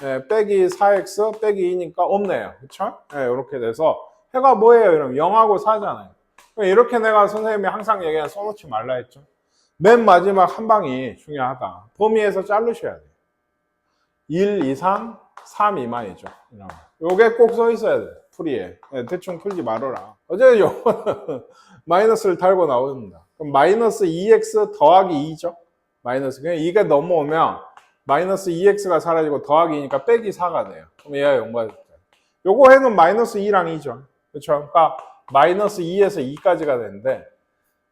네, 빼기 4x 빼기 2니까 없네요. 그쵸? 네, 이렇게 돼서 해가 뭐예요? 이러면 0하고 4잖아요. 이렇게 내가 선생님이 항상 얘기한 써놓지 말라 했죠. 맨 마지막 한 방이 중요하다. 범위에서 자르셔야 돼요. 1 이상 3 미만이죠. 요게 꼭 써 있어야 돼. 풀이에. 네, 대충 풀지 말아라. 어제 요거는 마이너스를 달고 나옵니다. 그럼 마이너스 2x 더하기 2죠. 마이너스. 그냥 이게 넘어오면 마이너스 2x가 사라지고 더하기 2니까 빼기 4가 돼요. 그럼 얘가 0가 됐죠. 요거 해는 마이너스 2랑 2죠. 그렇죠? 그러니까 마이너스 2에서 2까지가 되는데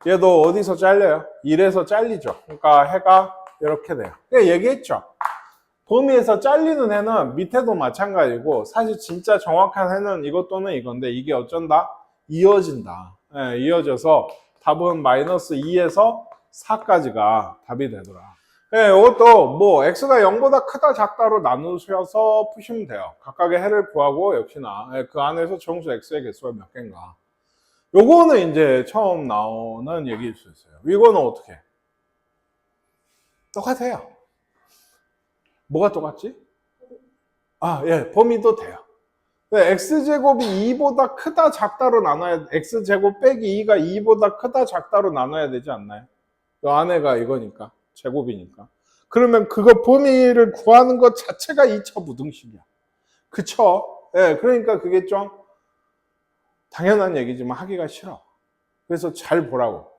얘도 어디서 잘려요? 1에서 잘리죠. 그러니까 해가 이렇게 돼요. 그러니까 얘기했죠. 범위에서 잘리는 해는 밑에도 마찬가지고 사실 진짜 정확한 해는 이것 또는 이건데 이게 어쩐다? 이어진다. 네, 이어져서 답은 마이너스 2에서 4까지가 답이 되더라. 네, 이것도 뭐 x가 0보다 크다 작다로 나누셔서 푸시면 돼요. 각각의 해를 구하고 역시나 그 안에서 정수 x의 개수가 몇 개인가. 요거는 이제 처음 나오는 얘기일 수 있어요. 이거는 어떻게? 똑같아요. 뭐가 똑같지? 아, 예, 범위도 돼요. x제곱이 2보다 크다 작다로 나눠야 x제곱 빼기 2가 2보다 크다 작다로 나눠야 되지 않나요? 이 안에가 이거니까 제곱이니까. 그러면 그거 범위를 구하는 것 자체가 2차 부등식이야. 그쵸? 예, 그러니까 그게 좀 당연한 얘기지만 하기가 싫어. 그래서 잘 보라고.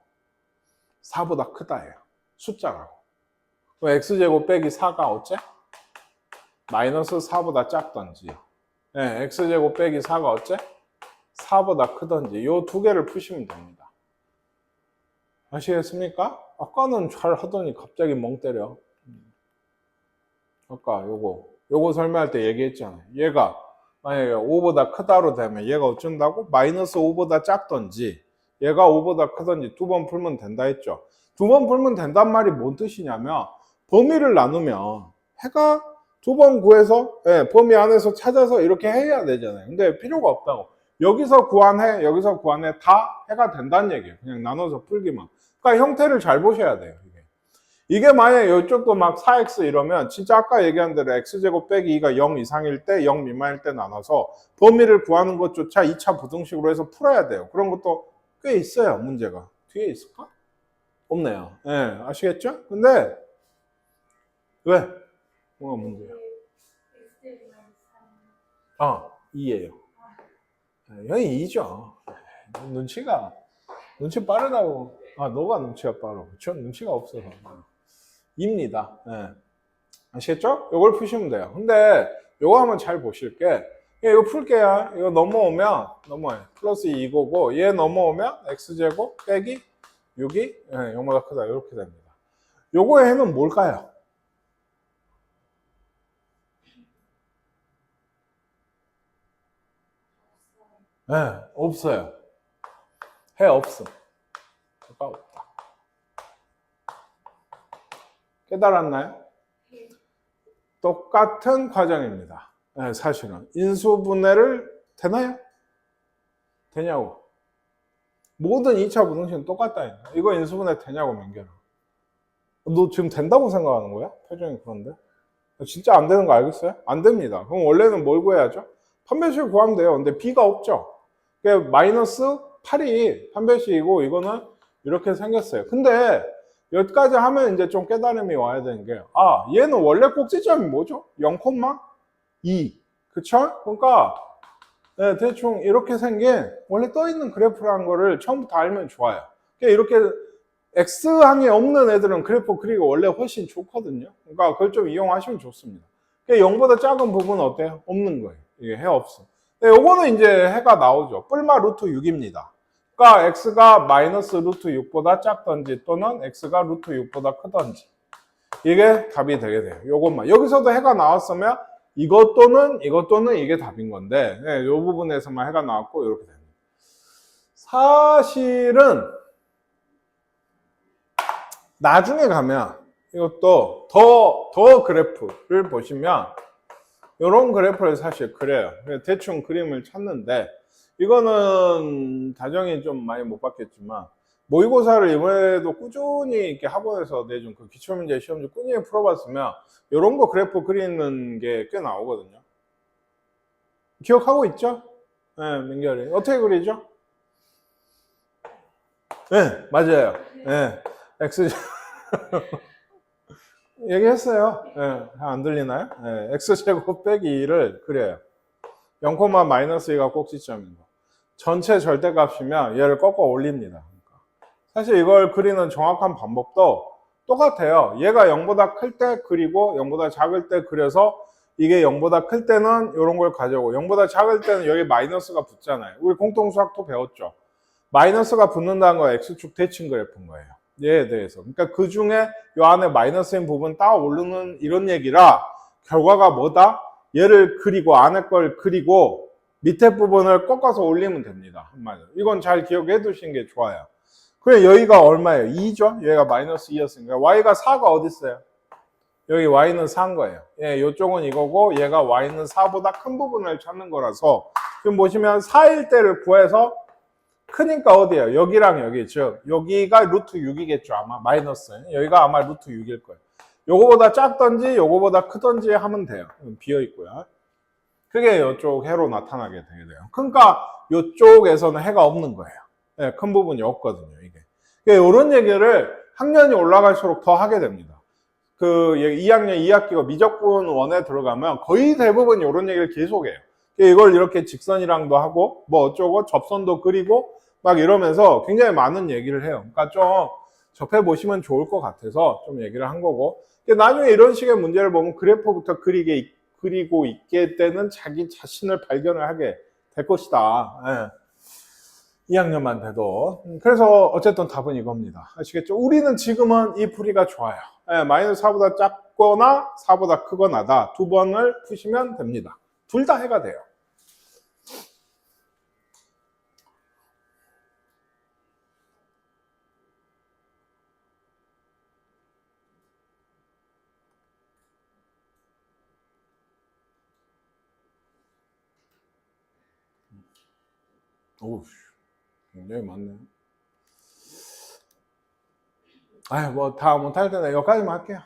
4보다 크다예요. 숫자라고. x제곱 빼기 4가 어째? 마이너스 4보다 작던지. 네, x제곱 빼기 4가 어째? 4보다 크던지. 요 두 개를 푸시면 됩니다. 아시겠습니까? 아까는 잘 하더니 갑자기 멍 때려. 아까 요거 설명할 때 얘기했잖아요. 얘가 만약에 5보다 크다로 되면 얘가 어쩐다고? 마이너스 5보다 작던지 얘가 5보다 크던지 두 번 풀면 된다 했죠. 두 번 풀면 된단 말이 뭔 뜻이냐면 범위를 나누면 해가 두 번 구해서 범위 안에서 찾아서 이렇게 해야 되잖아요. 근데 필요가 없다고. 여기서 구한 해, 여기서 구한 해 다 해가 된다는 얘기예요. 그냥 나눠서 풀기만. 그러니까 형태를 잘 보셔야 돼요. 이게 만약에 이쪽도 막 4x 이러면 진짜 아까 얘기한 대로 x제곱 빼기 2가 0 이상일 때, 0 미만일 때 나눠서 범위를 구하는 것조차 2차 부등식으로 해서 풀어야 돼요. 그런 것도 꽤 있어요, 문제가. 뒤에 있을까? 없네요. 예, 아시겠죠? 근데 왜? 뭐가 문제야? 2예요. 형이 2죠. 눈치 빠르다고. 너가 눈치가 빠르고. 전 눈치가 없어서. 2입니다. 예. 아시겠죠? 이걸 푸시면 돼요. 근데 이거 한번 잘 보실게. 이거 풀게요. 이거 넘어와요. 플러스 2고고 얘 넘어오면 x제곱 빼기 6이 0보다 크다. 이렇게 됩니다. 요거의 해는 뭘까요? 네, 없어요. 해 없음. 해가 없다. 깨달았나요? 똑같은 과정입니다. 네, 사실은. 인수분해를 되나요? 되냐고. 모든 2차 부등식은 똑같다. 이거 인수분해 되냐고, 민규야. 너 지금 된다고 생각하는 거야? 표정이 그런데? 진짜 안 되는 거 알겠어요? 안 됩니다. 그럼 원래는 뭘 구해야죠? 판별식을 구하면 돼요. 근데 b가 없죠? 그러니까 마이너스 8이 판별식이고 이거는 이렇게 생겼어요. 근데 여기까지 하면 이제 좀 깨달음이 와야 되는 게 얘는 원래 꼭지점이 뭐죠? 0,2 그쵸? 그러니까 네, 대충 이렇게 생긴 원래 떠 있는 그래프라는 거를 처음부터 알면 좋아요. 이렇게 X항이 없는 애들은 그래프 그리기 원래 훨씬 좋거든요. 그러니까 그걸 좀 이용하시면 좋습니다. 0보다 작은 부분은 어때요? 없는 거예요. 이게 해 없어. 요거는 이제 해가 나오죠. 뿔마 루트 6입니다. 그러니까 X가 마이너스 루트 6보다 작던지 또는 X가 루트 6보다 크던지. 이게 답이 되게 돼요. 요것만. 여기서도 해가 나왔으면 이것 또는 이게 답인 건데, 이 부분에서만 해가 나왔고, 이렇게 됩니다. 사실은, 나중에 가면 이것도 더 그래프를 보시면 이런 그래프를 사실 그려요. 대충 그림을 찾는데 이거는 다정이 좀 많이 못 봤겠지만 모의고사를 이번에도 꾸준히 이렇게 학원에서 내준 그 기출문제 시험지 꾸준히 풀어봤으면 이런 거 그래프 그리는 게 꽤 나오거든요. 기억하고 있죠? 네, 민결이. 어떻게 그리죠? 네, 맞아요. 네, X 얘기했어요. 네, 안 들리나요? 네, X제곱 빼기 2를 그려요. 0, 마이너스 2가 꼭지점인 거. 전체 절대값이면 얘를 꺾어 올립니다. 사실 이걸 그리는 정확한 방법도 똑같아요. 얘가 0보다 클 때 그리고 0보다 작을 때 그려서 이게 0보다 클 때는 이런 걸 가져오고 0보다 작을 때는 여기 마이너스가 붙잖아요. 우리 공통수학도 배웠죠. 마이너스가 붙는다는 건 X축 대칭 그래프인 거예요. 얘에 대해서. 그러니까 그 중에 이 안에 마이너스인 부분 따 오르는 이런 얘기라 결과가 뭐다? 얘를 그리고 안에 걸 그리고 밑에 부분을 꺾어서 올리면 됩니다. 한마디로. 이건 잘 기억해 두시는 게 좋아요. 그래 여기가 얼마예요? 2죠? 여기가 마이너스 2였으니까 y가 4가 어디 있어요? 여기 y는 4인 거예요. 예, 이쪽은 이거고 얘가 y는 4보다 큰 부분을 찾는 거라서 지금 보시면 4일 때를 구해서 크니까 어디예요? 여기랑 여기, 즉 여기가 루트 6이겠죠 아마 마이너스. 여기가 아마 루트 6일 거예요. 요거보다 작던지 요거보다 크던지 하면 돼요. 비어 있고요. 그게 이쪽 해로 나타나게 되게 돼요. 그러니까 이쪽에서는 해가 없는 거예요. 네, 큰 부분이 없거든요, 이게. 이런 얘기를 학년이 올라갈수록 더 하게 됩니다. 그 2학년 2학기가 미적분 1에 들어가면 거의 대부분 이런 얘기를 계속해요. 이걸 이렇게 직선이랑도 하고 뭐 어쩌고 접선도 그리고 막 이러면서 굉장히 많은 얘기를 해요. 그러니까 좀 접해보시면 좋을 것 같아서 좀 얘기를 한 거고 나중에 이런 식의 문제를 보면 그래프부터 그리고 있게 되는 자기 자신을 발견을 하게 될 것이다. 예. 2학년만 돼도. 그래서 어쨌든 답은 이겁니다. 아시겠죠? 우리는 지금은 이 풀이가 좋아요. 예, 마이너스 4보다 작거나 4보다 크거나다. 두 번을 푸시면 됩니다. 둘 다 해가 돼요. 오우, 굉장히 많네요. 뭐 다 못할 때는 여기까지만 할게요.